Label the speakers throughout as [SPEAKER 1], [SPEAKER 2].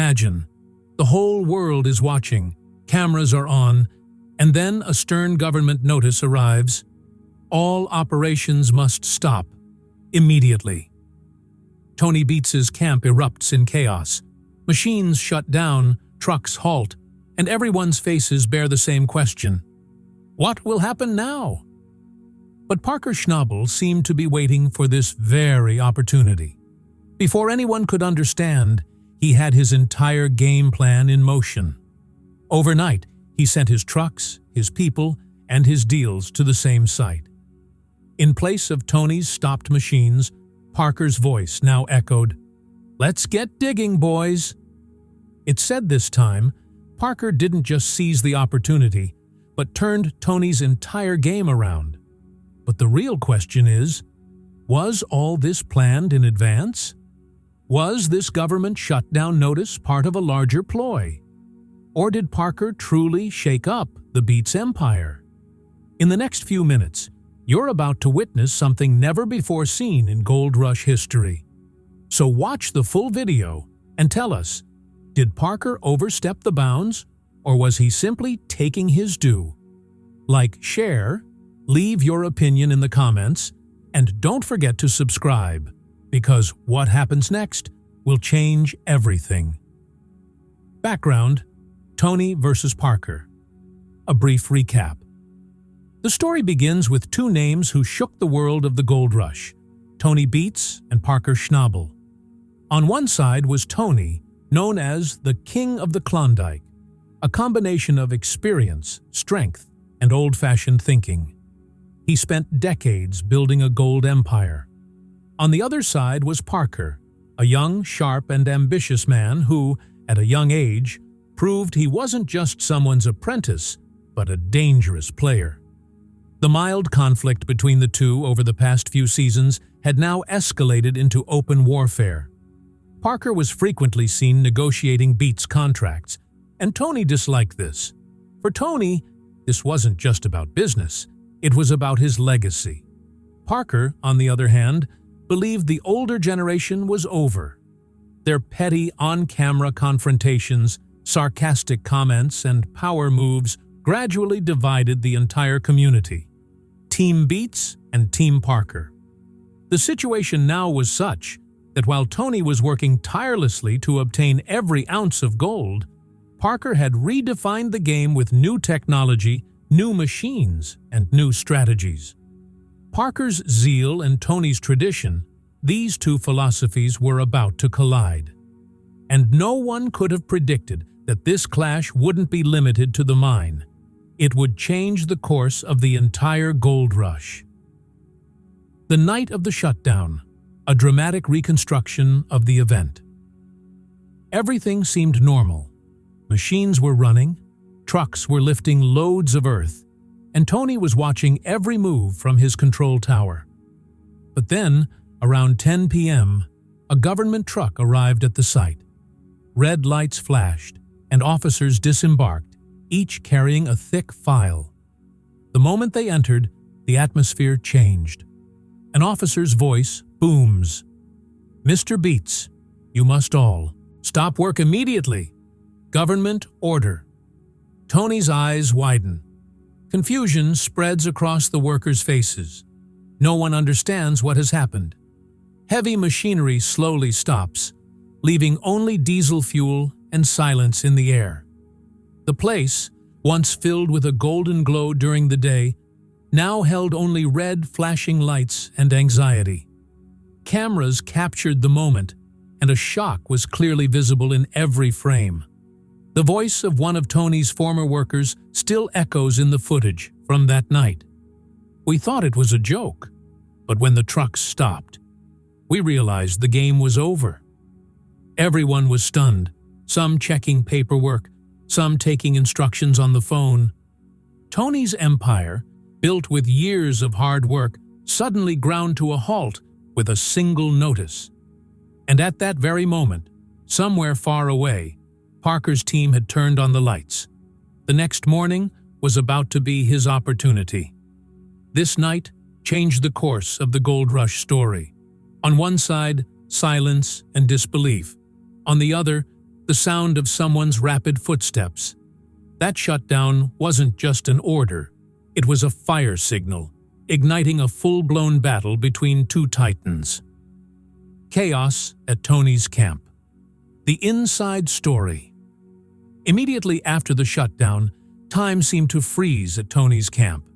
[SPEAKER 1] Imagine, the whole world is watching, cameras are on, and then a stern government notice arrives. All operations must stop, immediately. Tony Beets's camp erupts in chaos. Machines shut down, trucks halt, and everyone's faces bear the same question. What will happen now? But Parker Schnabel seemed to be waiting for this very opportunity. Before anyone could understand, he had his entire game plan in motion. Overnight, he sent his trucks, his people, and his deals to the same site. In place of Tony's stopped machines, Parker's voice now echoed, "Let's get digging, boys." It said this time, Parker didn't just seize the opportunity, but turned Tony's entire game around. But the real question is, was all this planned in advance? Was this government shutdown notice part of a larger ploy? Or did Parker truly shake up the Beets empire? In the next few minutes, you're about to witness something never before seen in Gold Rush history. So watch the full video and tell us, did Parker overstep the bounds, or was he simply taking his due? Like, share, leave your opinion in the comments, and don't forget to subscribe, because what happens next will change everything. Background: Tony versus Parker. A brief recap. The story begins with two names who shook the world of the gold rush, Tony Beets and Parker Schnabel. On one side was Tony, known as the King of the Klondike, a combination of experience, strength, and old-fashioned thinking. He spent decades building a gold empire. On the other side was Parker, a young, sharp, and ambitious man who, at a young age, proved he wasn't just someone's apprentice, but a dangerous player. The mild conflict between the two over the past few seasons had now escalated into open warfare. Parker was frequently seen negotiating Beets contracts, and Tony disliked this. For Tony, this wasn't just about business, it was about his legacy. Parker, on the other hand, believed the older generation was over. Their petty on-camera confrontations, sarcastic comments, and power moves gradually divided the entire community. Team Beets and Team Parker. The situation now was such that while Tony was working tirelessly to obtain every ounce of gold, Parker had redefined the game with new technology, new machines, and new strategies. Parker's zeal and Tony's tradition, these two philosophies were about to collide. And no one could have predicted that this clash wouldn't be limited to the mine. It would change the course of the entire gold rush. The night of the shutdown, a dramatic reconstruction of the event. Everything seemed normal. Machines were running, trucks were lifting loads of earth, and Tony was watching every move from his control tower. But then, around 10 p.m., a government truck arrived at the site. Red lights flashed, and officers disembarked, each carrying a thick file. The moment they entered, the atmosphere changed. An officer's voice booms. "Mr. Beets, you must all stop work immediately. Government order." Tony's eyes widen. Confusion spreads across the workers' faces. No one understands what has happened. Heavy machinery slowly stops, leaving only diesel fuel and silence in the air. The place, once filled with a golden glow during the day, now held only red flashing lights and anxiety. Cameras captured the moment, and a shock was clearly visible in every frame. The voice of one of Tony's former workers still echoes in the footage from that night. "We thought it was a joke, but when the trucks stopped, we realized the game was over." Everyone was stunned, some checking paperwork, some taking instructions on the phone. Tony's empire, built with years of hard work, suddenly ground to a halt with a single notice. And at that very moment, somewhere far away, Parker's team had turned on the lights. The next morning was about to be his opportunity. This night changed the course of the Gold Rush story. On one side, silence and disbelief. On the other, the sound of someone's rapid footsteps. That shutdown wasn't just an order, it was a fire signal, igniting a full-blown battle between two titans. Chaos at Tony's camp. The inside story. Immediately after the shutdown, time seemed to freeze at Tony's camp.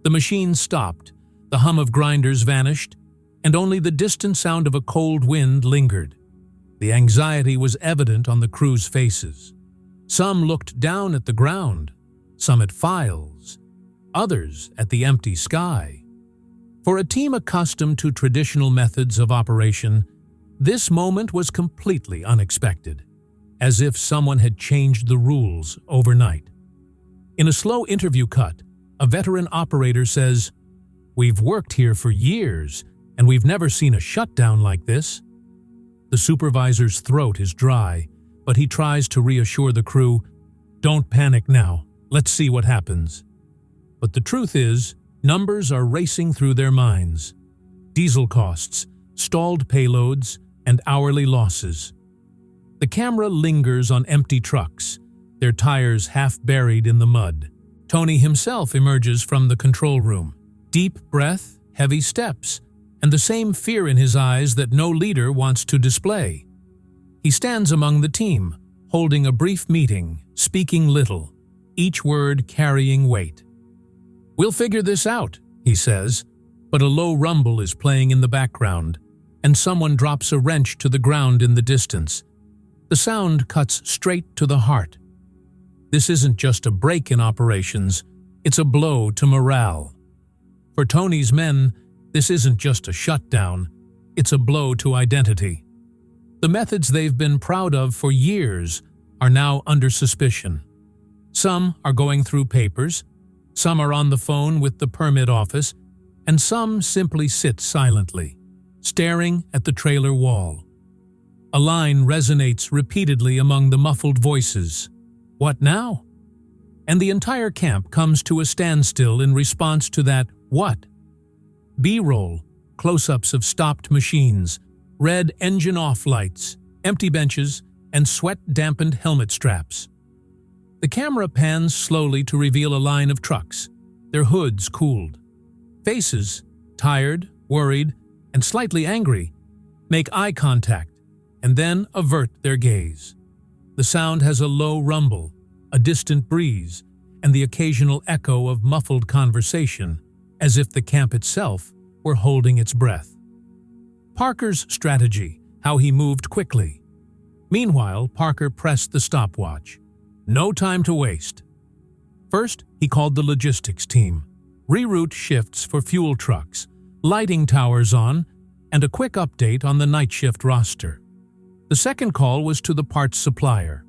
[SPEAKER 1] The machine stopped, the hum of grinders vanished, and only the distant sound of a cold wind lingered. The anxiety was evident on the crew's faces. Some looked down at the ground, some at files, others at the empty sky. For a team accustomed to traditional methods of operation, this moment was completely unexpected, as if someone had changed the rules overnight. In a slow interview cut, a veteran operator says, "We've worked here for years, and we've never seen a shutdown like this." The supervisor's throat is dry, but he tries to reassure the crew, "Don't panic now, let's see what happens." But the truth is, numbers are racing through their minds. Diesel costs, stalled payloads, and hourly losses. The camera lingers on empty trucks, their tires half buried in the mud. Tony himself emerges from the control room. Deep breath, heavy steps, and the same fear in his eyes that no leader wants to display. He stands among the team, holding a brief meeting, speaking little, each word carrying weight. "We'll figure this out," he says, but a low rumble is playing in the background, and someone drops a wrench to the ground in the distance. The sound cuts straight to the heart. This isn't just a break in operations, it's a blow to morale. For Tony's men, this isn't just a shutdown, it's a blow to identity. The methods they've been proud of for years are now under suspicion. Some are going through papers, some are on the phone with the permit office, and some simply sit silently, staring at the trailer wall. A line resonates repeatedly among the muffled voices. "What now?" And the entire camp comes to a standstill in response to that "what?" B-roll, close-ups of stopped machines, red engine-off lights, empty benches, and sweat-dampened helmet straps. The camera pans slowly to reveal a line of trucks, their hoods cooled. Faces, tired, worried, and slightly angry, make eye contact and then avert their gaze. The sound has a low rumble, a distant breeze, and the occasional echo of muffled conversation, as if the camp itself were holding its breath. Parker's strategy, how he moved quickly. Meanwhile, Parker pressed the stopwatch. No time to waste. First, he called the logistics team. Reroute shifts for fuel trucks, lighting towers on, and a quick update on the night shift roster. The second call was to the parts supplier.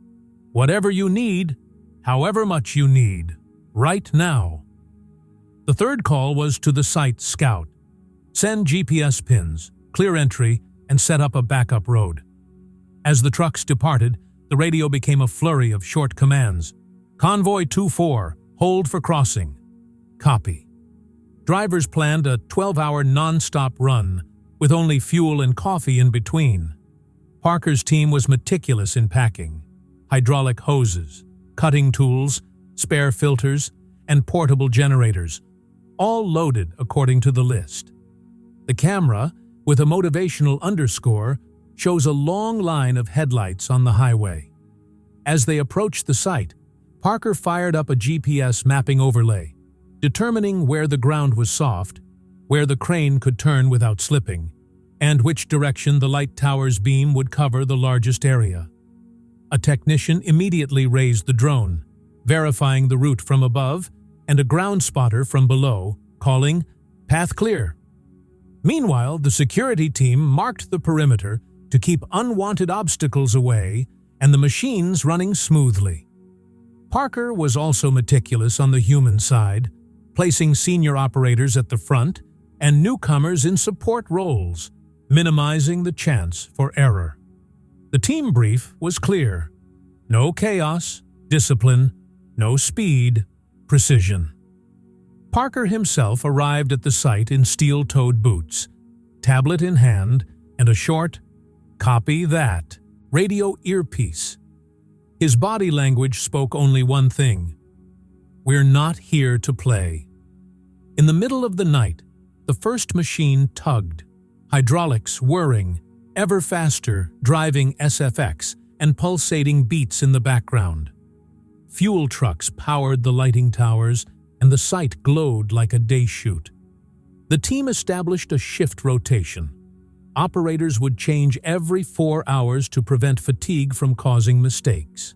[SPEAKER 1] Whatever you need, however much you need, right now. The third call was to the site scout. Send GPS pins, clear entry, and set up a backup road. As the trucks departed, the radio became a flurry of short commands. Convoy 2-4, hold for crossing. Copy. Drivers planned a 12-hour non-stop run, with only fuel and coffee in between. Parker's team was meticulous in packing. Hydraulic hoses, cutting tools, spare filters, and portable generators, all loaded according to the list. The camera, with a motivational underscore, shows a long line of headlights on the highway. As they approached the site, Parker fired up a GPS mapping overlay, determining where the ground was soft, where the crane could turn without slipping, and which direction the light tower's beam would cover the largest area. A technician immediately raised the drone, verifying the route from above, and a ground spotter from below, calling, "Path clear." Meanwhile, the security team marked the perimeter to keep unwanted obstacles away and the machines running smoothly. Parker was also meticulous on the human side, placing senior operators at the front and newcomers in support roles, minimizing the chance for error. The team brief was clear. No chaos, discipline, no speed, precision. Parker himself arrived at the site in steel-toed boots, tablet in hand, and a short, "Copy that," radio earpiece, His body language spoke only one thing: "We're not here to play." In the middle of the night, the first machine tugged, hydraulics whirring, ever faster, driving SFX and pulsating Beets in the background. Fuel trucks powered the lighting towers, and the site glowed like a day shoot. The team established a shift rotation. Operators would change every 4 hours to prevent fatigue from causing mistakes.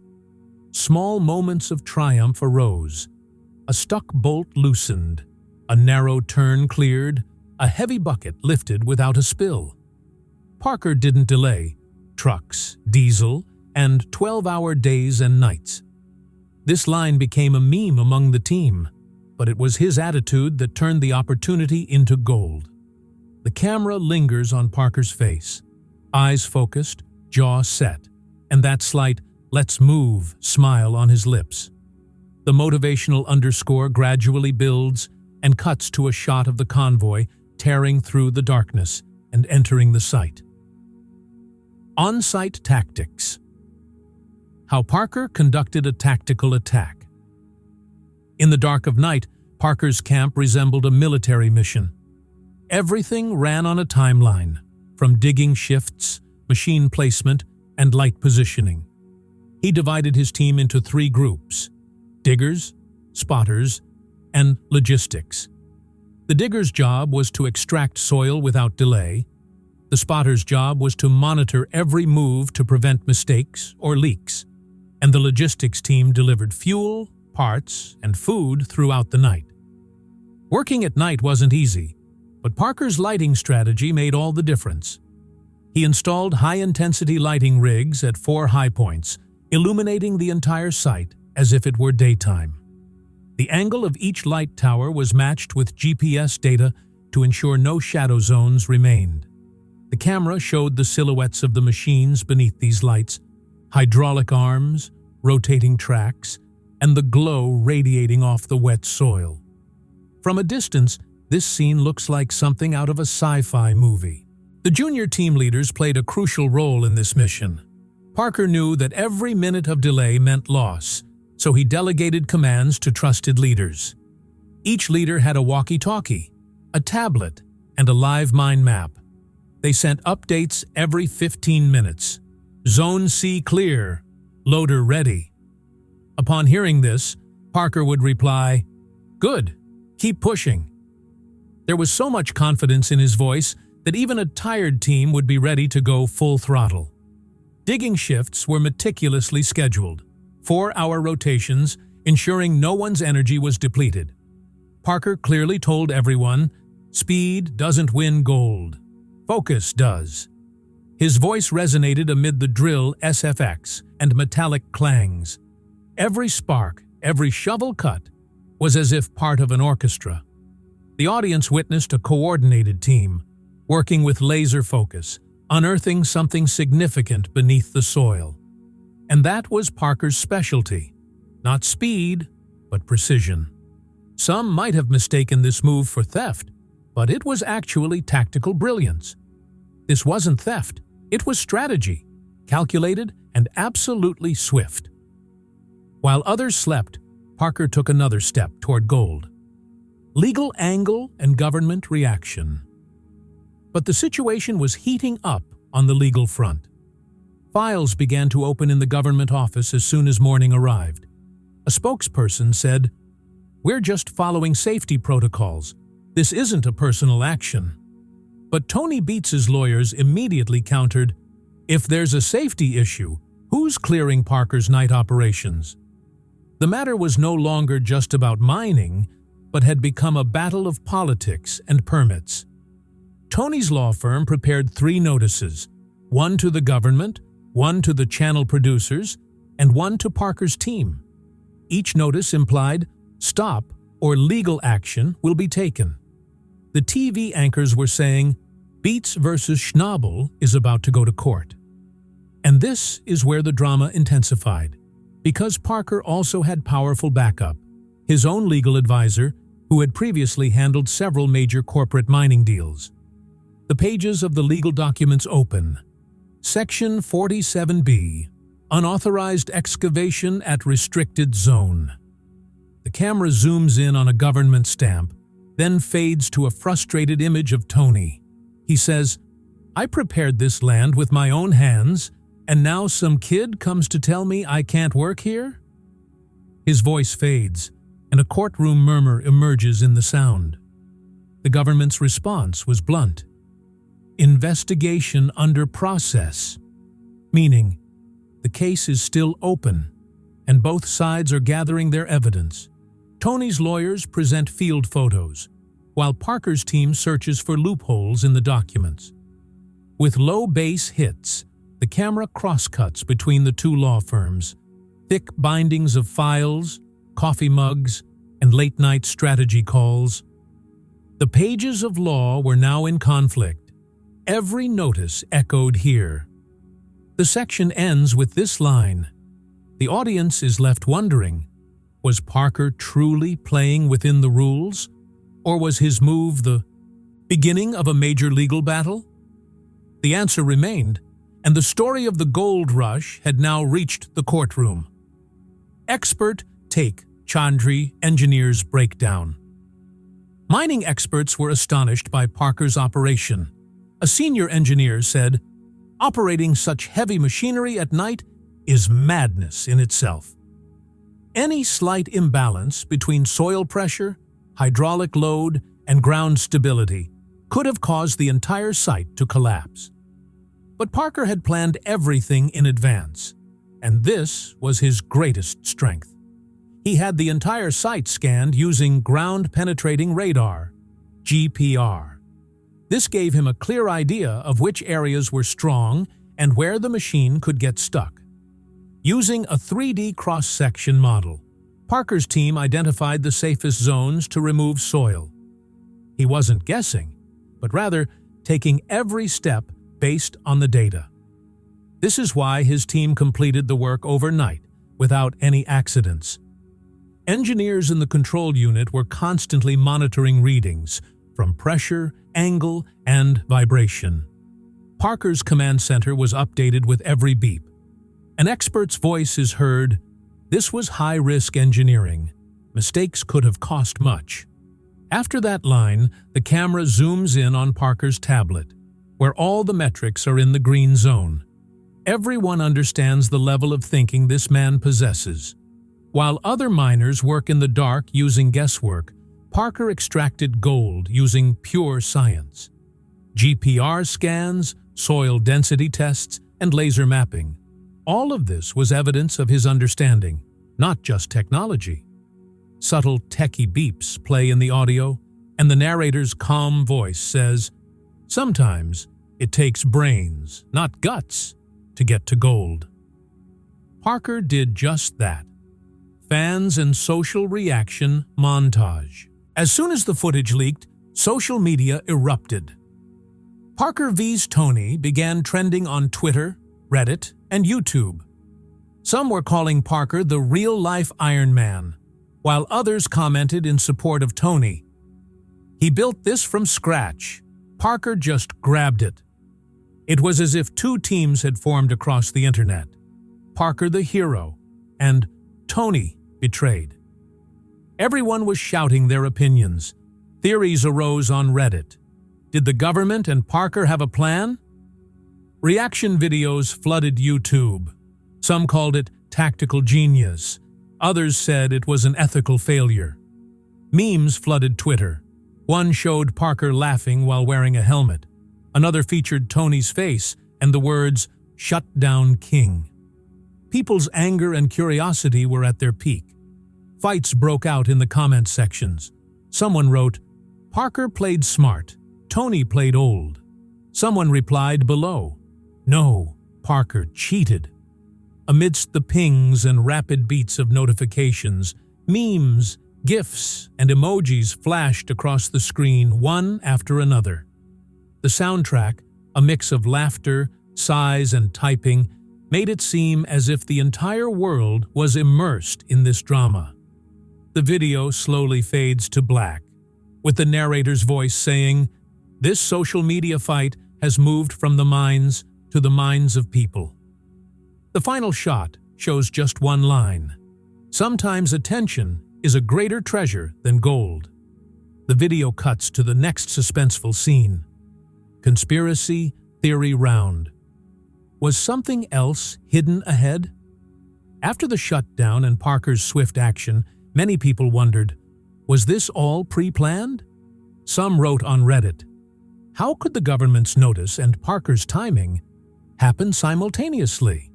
[SPEAKER 1] Small moments of triumph arose. A stuck bolt loosened, a narrow turn cleared, a heavy bucket lifted without a spill. Parker didn't delay. Trucks, diesel, and 12-hour days and nights. This line became a meme among the team, but it was his attitude that turned the opportunity into gold. The camera lingers on Parker's face, eyes focused, jaw set, and that slight "let's move" smile on his lips. The motivational underscore gradually builds and cuts to a shot of the convoy tearing through the darkness and entering the site. On-site tactics. How Parker conducted a tactical attack. In the dark of night, Parker's camp resembled a military mission. Everything ran on a timeline, from digging shifts, machine placement, and light positioning. He divided his team into 3 groups: diggers, spotters, and logistics. The digger's job was to extract soil without delay. The spotter's job was to monitor every move to prevent mistakes or leaks. And the logistics team delivered fuel, parts, and food throughout the night. Working at night wasn't easy, but Parker's lighting strategy made all the difference. He installed high-intensity lighting rigs at 4 high points, illuminating the entire site as if it were daytime. The angle of each light tower was matched with GPS data to ensure no shadow zones remained. The camera showed the silhouettes of the machines beneath these lights, hydraulic arms, rotating tracks, and the glow radiating off the wet soil. From a distance, this scene looks like something out of a sci-fi movie. The junior team leaders played a crucial role in this mission. Parker knew that every minute of delay meant loss, so he delegated commands to trusted leaders. Each leader had a walkie-talkie, a tablet, and a live mind map. They sent updates every 15 minutes. "Zone C clear. Loader ready." Upon hearing this, Parker would reply, "Good. Keep pushing." There was so much confidence in his voice that even a tired team would be ready to go full throttle. Digging shifts were meticulously scheduled, 4-hour rotations, ensuring no one's energy was depleted. Parker clearly told everyone, "Speed doesn't win gold. Focus does." His voice resonated amid the drill SFX and metallic clangs. Every spark, every shovel cut, was as if part of an orchestra. The audience witnessed a coordinated team, working with laser focus, unearthing something significant beneath the soil. And that was Parker's specialty. Not speed, but precision. Some might have mistaken this move for theft, but it was actually tactical brilliance. This wasn't theft, it was strategy, calculated and absolutely swift. While others slept, Parker took another step toward gold. Legal angle and government reaction. But the situation was heating up on the legal front. Files began to open in the government office as soon as morning arrived. A spokesperson said, "We're just following safety protocols. This isn't a personal action." But Tony Beets' lawyers immediately countered, "If there's a safety issue, who's clearing Parker's night operations?" The matter was no longer just about mining, but had become a battle of politics and permits. Tony's law firm prepared 3 notices, one to the government, one to the channel producers, and one to Parker's team. Each notice implied, "Stop or legal action will be taken." The TV anchors were saying, "Beets versus Schnabel is about to go to court." And this is where the drama intensified, because Parker also had powerful backup, his own legal advisor, who had previously handled several major corporate mining deals. The pages of the legal documents open. Section 47B. Unauthorized excavation at restricted zone. The camera zooms in on a government stamp, then fades to a frustrated image of Tony. He says, "I prepared this land with my own hands, and now some kid comes to tell me I can't work here?" His voice fades, and a courtroom murmur emerges in the sound. The government's response was blunt. "Investigation under process," meaning the case is still open, and both sides are gathering their evidence. Tony's lawyers present field photos, while Parker's team searches for loopholes in the documents. With low bass hits, the camera crosscuts between the two law firms, thick bindings of files, coffee mugs, and late-night strategy calls. The pages of law were now in conflict. Every notice echoed here. The section ends with this line. The audience is left wondering, was Parker truly playing within the rules? Or was his move the beginning of a major legal battle? The answer remained, and the story of the gold rush had now reached the courtroom. Expert take Chandri engineer's breakdown. Mining experts were astonished by Parker's operation. A senior engineer said, "Operating such heavy machinery at night is madness in itself. Any slight imbalance between soil pressure, hydraulic load, and ground stability could have caused the entire site to collapse." But Parker had planned everything in advance, and this was his greatest strength. He had the entire site scanned using ground-penetrating radar, GPR. This gave him a clear idea of which areas were strong and where the machine could get stuck. Using a 3D cross-section model, Parker's team identified the safest zones to remove soil. He wasn't guessing, but rather taking every step based on the data. This is why his team completed the work overnight without any accidents. Engineers in the control unit were constantly monitoring readings from pressure, angle, and vibration. Parker's command center was updated with every beep. An expert's voice is heard. This was high-risk engineering. Mistakes could have cost much. After that line, the camera zooms in on Parker's tablet, where all the metrics are in the green zone. Everyone understands the level of thinking this man possesses. While other miners work in the dark using guesswork, Parker extracted gold using pure science. GPR scans, soil density tests, and laser mapping. All of this was evidence of his understanding, not just technology. Subtle techie beeps play in the audio, and the narrator's calm voice says, "Sometimes it takes brains, not guts, to get to gold." Parker did just that. Fans and social reaction montage. As soon as the footage leaked, social media erupted. Parker vs. Tony began trending on Twitter, Reddit, and YouTube. Some were calling Parker the real-life Iron Man, while others commented in support of Tony. He built this from scratch. Parker just grabbed it. It was as if two teams had formed across the internet. Parker the hero, and Tony betrayed. Everyone was shouting their opinions. Theories arose on Reddit. Did the government and Parker have a plan? Reaction videos flooded YouTube. Some called it tactical genius. Others said it was an ethical failure. Memes flooded Twitter. One showed Parker laughing while wearing a helmet. Another featured Tony's face and the words, "Shut down King." People's anger and curiosity were at their peak. Fights broke out in the comment sections. Someone wrote, "Parker played smart, Tony played old." Someone replied below, "No, Parker cheated." Amidst the pings and rapid beats of notifications, memes, GIFs, and emojis flashed across the screen one after another. The soundtrack, a mix of laughter, sighs, and typing, made it seem as if the entire world was immersed in this drama. The video slowly fades to black, with the narrator's voice saying, "This social media fight has moved from the minds to the minds of people." The final shot shows just one line. Sometimes attention is a greater treasure than gold. The video cuts to the next suspenseful scene. Conspiracy theory round. Was something else hidden ahead? After the shutdown and Parker's swift action, many people wondered, was this all pre-planned? Some wrote on Reddit, how could the government's notice and Parker's timing happen simultaneously?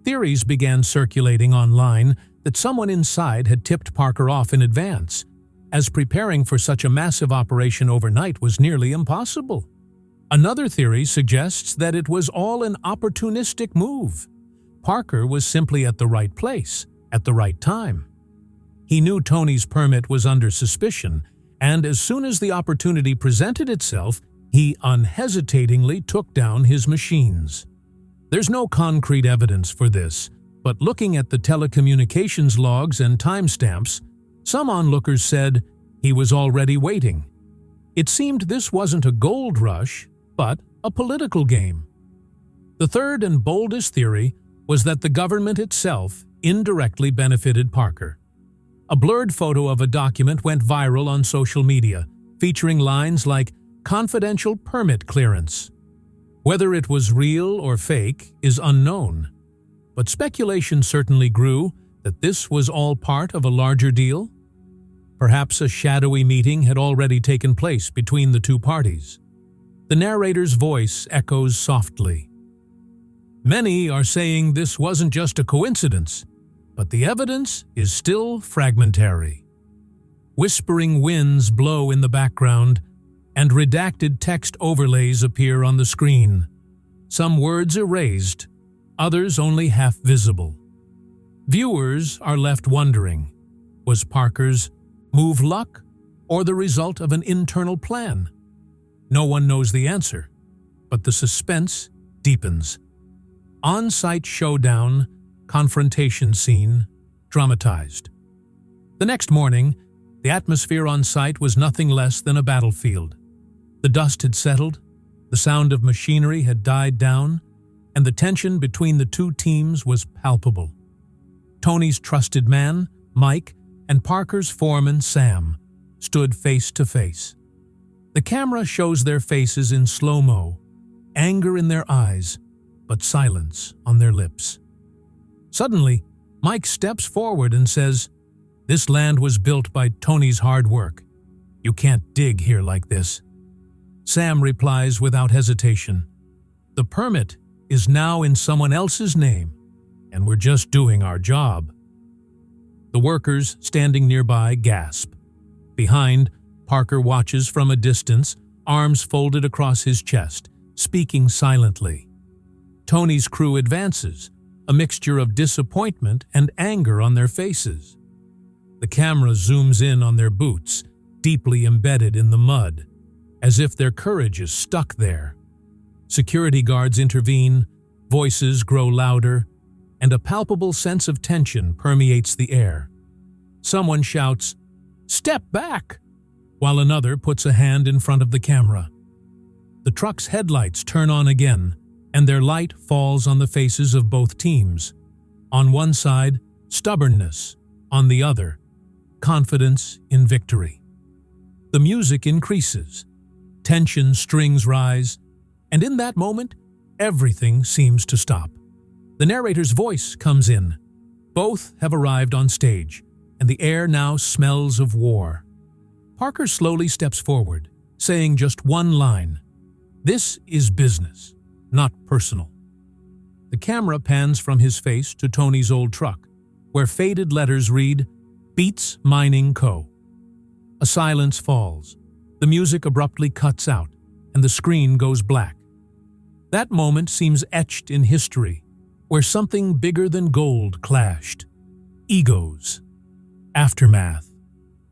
[SPEAKER 1] Theories began circulating online that someone inside had tipped Parker off in advance, as preparing for such a massive operation overnight was nearly impossible. Another theory suggests that it was all an opportunistic move. Parker was simply at the right place, at the right time. He knew Tony's permit was under suspicion, and as soon as the opportunity presented itself, he unhesitatingly took down his machines. There's no concrete evidence for this, but looking at the telecommunications logs and timestamps, some onlookers said he was already waiting. It seemed this wasn't a gold rush, but a political game. The third and boldest theory was that the government itself indirectly benefited Parker. A blurred photo of a document went viral on social media, featuring lines like confidential permit clearance. Whether it was real or fake is unknown, but speculation certainly grew that this was all part of a larger deal. Perhaps a shadowy meeting had already taken place between the two parties. The narrator's voice echoes softly. Many are saying this wasn't just a coincidence, but the evidence is still fragmentary. Whispering winds blow in the background, and redacted text overlays appear on the screen. Some words erased, others only half visible. Viewers are left wondering, was Parker's move luck or the result of an internal plan? No one knows the answer, but the suspense deepens. On-site showdown, confrontation scene, dramatized. The next morning, the atmosphere on site was nothing less than a battlefield. The dust had settled, the sound of machinery had died down, and the tension between the two teams was palpable. Tony's trusted man, Mike, and Parker's foreman, Sam, stood face to face. The camera shows their faces in slow-mo, anger in their eyes, but silence on their lips. Suddenly, Mike steps forward and says, "This land was built by Tony's hard work. You can't dig here like this." Sam replies without hesitation, "The permit is now in someone else's name, and we're just doing our job." The workers standing nearby gasp. Behind, Parker watches from a distance, arms folded across his chest, speaking silently. Tony's crew advances, a mixture of disappointment and anger on their faces. The camera zooms in on their boots, deeply embedded in the mud, as if their courage is stuck there. Security guards intervene, voices grow louder, and a palpable sense of tension permeates the air. Someone shouts, "Step back!" while another puts a hand in front of the camera. The truck's headlights turn on again, and their light falls on the faces of both teams. On one side, stubbornness; on the other, confidence in victory. The music increases. Tension strings rise, and in that moment, everything seems to stop. The narrator's voice comes in. Both have arrived on stage, and the air now smells of war. Parker slowly steps forward, saying just one line, "This is business, not personal." The camera pans from his face to Tony's old truck, where faded letters read, "Beets Mining Co." A silence falls. The music abruptly cuts out, and the screen goes black. That moment seems etched in history, where something bigger than gold clashed. Egos. Aftermath.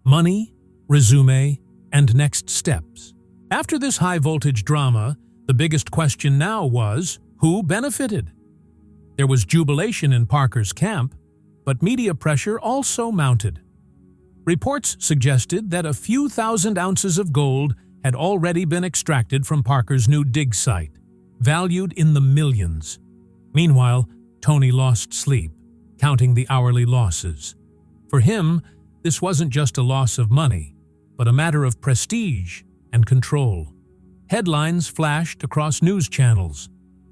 [SPEAKER 1] Money, resume, and next steps. After this high-voltage drama, the biggest question now was, who benefited? There was jubilation in Parker's camp, but media pressure also mounted. Reports suggested that a few thousand ounces of gold had already been extracted from Parker's new dig site, valued in the millions. Meanwhile, Tony lost sleep, counting the hourly losses. For him, this wasn't just a loss of money, but a matter of prestige and control. Headlines flashed across news channels.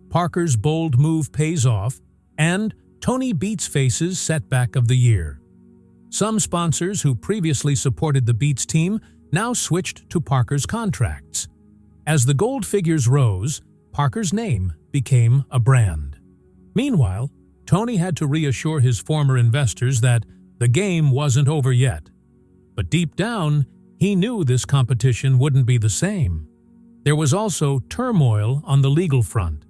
[SPEAKER 1] Parker's bold move pays off, and Tony Beets faces setback of the year. Some sponsors who previously supported the Beets team now switched to Parker's contracts. As the gold figures rose, Parker's name became a brand. Meanwhile, Tony had to reassure his former investors that the game wasn't over yet. But deep down, he knew this competition wouldn't be the same. There was also turmoil on the legal front.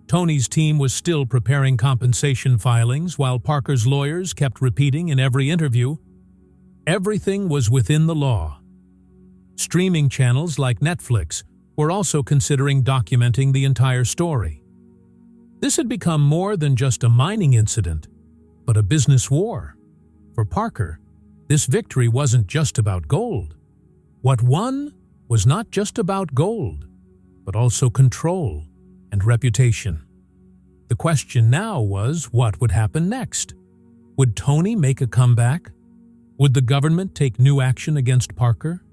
[SPEAKER 1] Tony's team was still preparing compensation filings while Parker's lawyers kept repeating in every interview, everything was within the law. Streaming channels like Netflix were also considering documenting the entire story. This had become more than just a mining incident, but a business war. For Parker, this victory wasn't just about gold. What won was not just about gold, but also control and reputation. The question now was, what would happen next? Would Tony make a comeback? Would the government take new action against Parker?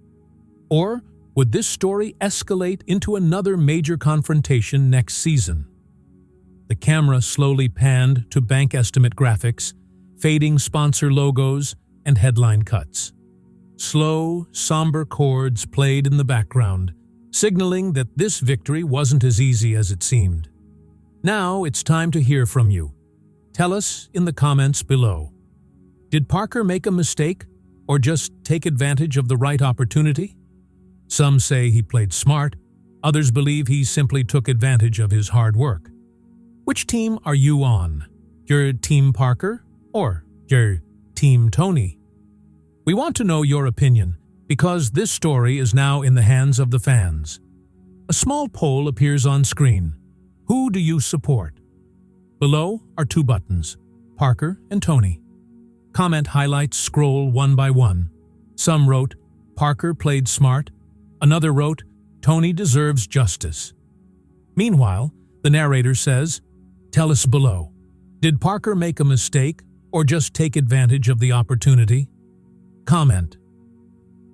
[SPEAKER 1] Or would this story escalate into another major confrontation next season? The camera slowly panned to bank estimate graphics, fading sponsor logos, and headline cuts. Slow, somber chords played in the background, signaling that this victory wasn't as easy as it seemed. Now it's time to hear from you. Tell us in the comments below. Did Parker make a mistake or just take advantage of the right opportunity? Some say he played smart, others believe he simply took advantage of his hard work. Which team are you on? Your Team Parker or your Team Tony? We want to know your opinion because this story is now in the hands of the fans. A small poll appears on screen. Who do you support? Below are two buttons, Parker and Tony. Comment highlights scroll one by one. Some wrote, Parker played smart. Another wrote, Tony deserves justice. Meanwhile, the narrator says, tell us below. Did Parker make a mistake or just take advantage of the opportunity? Comment.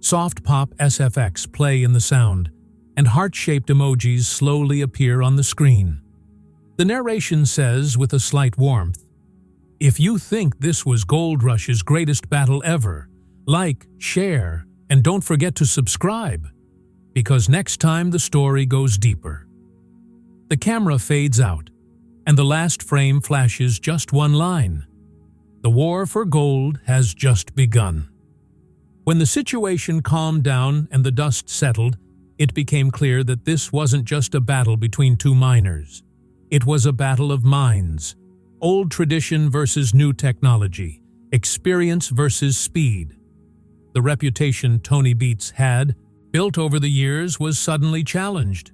[SPEAKER 1] Soft pop SFX play in the sound, and heart-shaped emojis slowly appear on the screen. The narration says with a slight warmth, if you think this was Gold Rush's greatest battle ever, like, share, and don't forget to subscribe, because next time the story goes deeper. The camera fades out, and the last frame flashes just one line. The war for gold has just begun. When the situation calmed down and the dust settled, it became clear that this wasn't just a battle between two miners. It was a battle of minds, old tradition versus new technology, experience versus speed. The reputation Tony Beets had, built over the years, was suddenly challenged.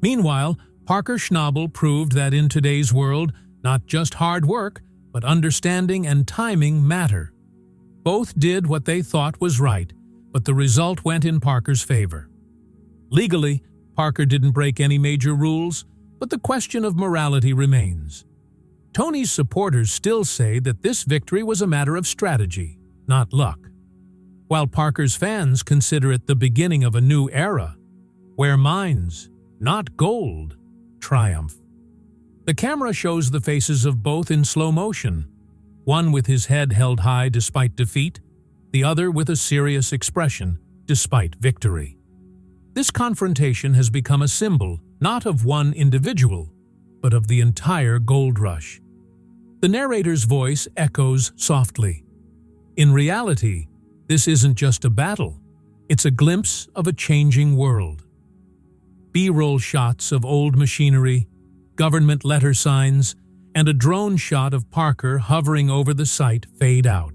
[SPEAKER 1] Meanwhile, Parker Schnabel proved that in today's world, not just hard work, but understanding and timing matter. Both did what they thought was right, but the result went in Parker's favor. Legally, Parker didn't break any major rules, but the question of morality remains. Tony's supporters still say that this victory was a matter of strategy, not luck, while Parker's fans consider it the beginning of a new era, where minds, not gold, triumph. The camera shows the faces of both in slow motion, one with his head held high despite defeat, the other with a serious expression despite victory. This confrontation has become a symbol not of one individual, but of the entire gold rush. The narrator's voice echoes softly. In reality, this isn't just a battle, it's a glimpse of a changing world. B-roll shots of old machinery, government letter signs, and a drone shot of Parker hovering over the site fade out.